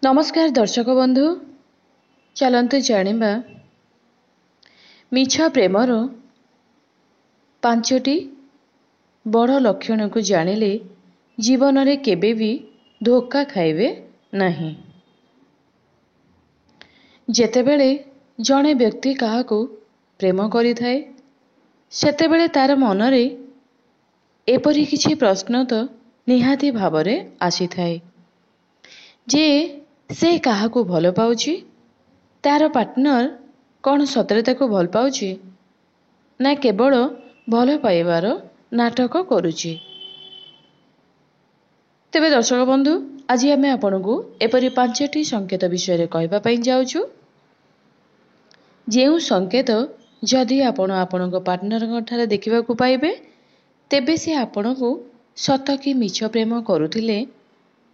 नमस्कार दर्शक बंधु, चलते जानिबा मिछ प्रेमर 5टी बड़ लक्षण को जानिले जीवन रे केबे भी धोखा खाइबे नहीं। जेतेबेले जड़े व्यक्ति काहाको प्रेम करि थाए सेतेबेले तार मनरे एपरि किछि प्रश्न तो निहाती भावरे आसी थाए जे से काहाको भल पाउछि, तार पार्टनर कौन सतरे ताको भल पाउछि ना केवल भल पाइबार नाटक करुछि। तेबे दर्शक बंधु, आज आमे आपनकु एपरि 5टी संकेत विषय कहबा पई जाउछु जेउ संकेत जदि आपण आपणक पार्टनर ठारे देखिबाकू पाइबे तेबे से आपणकू सत कि मिछ प्रेम करुथिले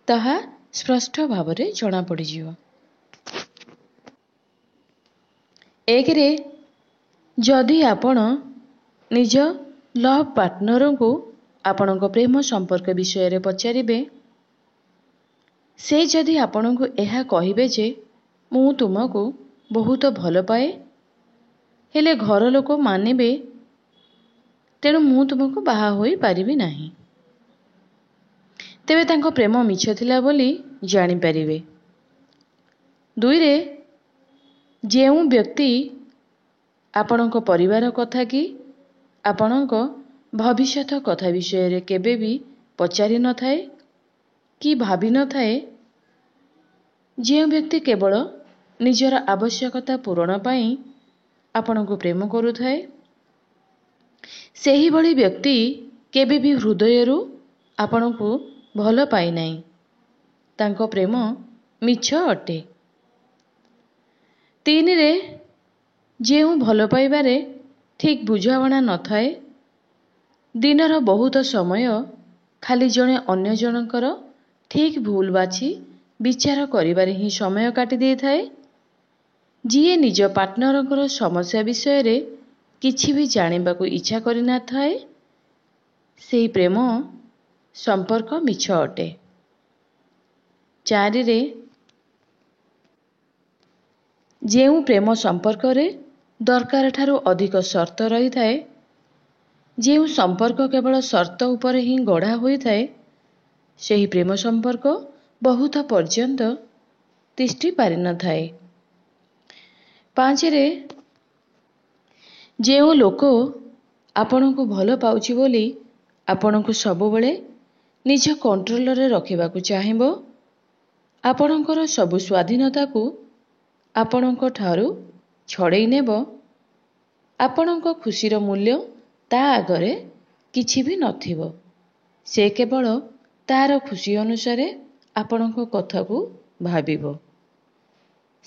ताहा स्पष्ट भावरे जना पड़िजिव। एक रे जदि आपण निज लव पार्टनर को आपणक प्रेम संपर्क विषय रे पचारिबे से जदि आपणकू एहा कहिबे जे मु तुमको बहुत भल पाए हेले घर लोक मानिबे तेणु मु तुमको बाहा होई पारिबी नाही, तेबे तांको प्रेम मिछ थिला बोली जानि परिबे। 2 रे जेउ व्यक्ति आपणक परिवार कथा कि आपणक भविष्यत कथा विषय रे केबे भी पचारि न थाए कि भाबी न थाए, जेउ व्यक्ति केवल निजर आवश्यकता पूरण पाई आपणक प्रेम करुथाए सेही भली व्यक्ति केबे भी हृदयरू आपणकू भल पाई नाही, तांको प्रेम मिछ अटे। 3 रे जेउ भल पाइबारे ठीक बुझावणा न थाए, दिनर बहुत समय खाली जणे अन्य जनकर ठीक भूल बाछि विचार करिबारे ही समय काटी दे थाए, जिए निज पार्टनरकर समस्या विषय रे किछि भी जानिबाकू इच्छा करि ना थाए सेही प्रेम संपर्क मिछ अटे। 4 रे जेउ प्रेम संपर्क रे दरकार ठारू अधिक शर्त रही थाए, जेउ संपर्क केवल शर्त उपरे ही गढ़ा होई थाए सेही प्रेम संपर्क बहुत पर्यंत तिष्ठि पारि न थाए। 5 रे जेउ लोक आपणको भल पाउछि बोली आपणको सबुबले निज कंट्रोल रे रखिबाकू चाहिबो, आपणकर सबु स्वाधीनता को आपणको ठारू छड़ेई नेबो, आपणको खुशीर मूल्य ता आगरे किछि भी नथिबो, से केवल तार खुशी अनुसारे आपणको कथा को भाबिबो,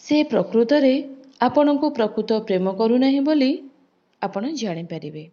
से प्रकृत रे आपणको प्रकृत प्रेम करू नाही बोली आपण जानि परिबे।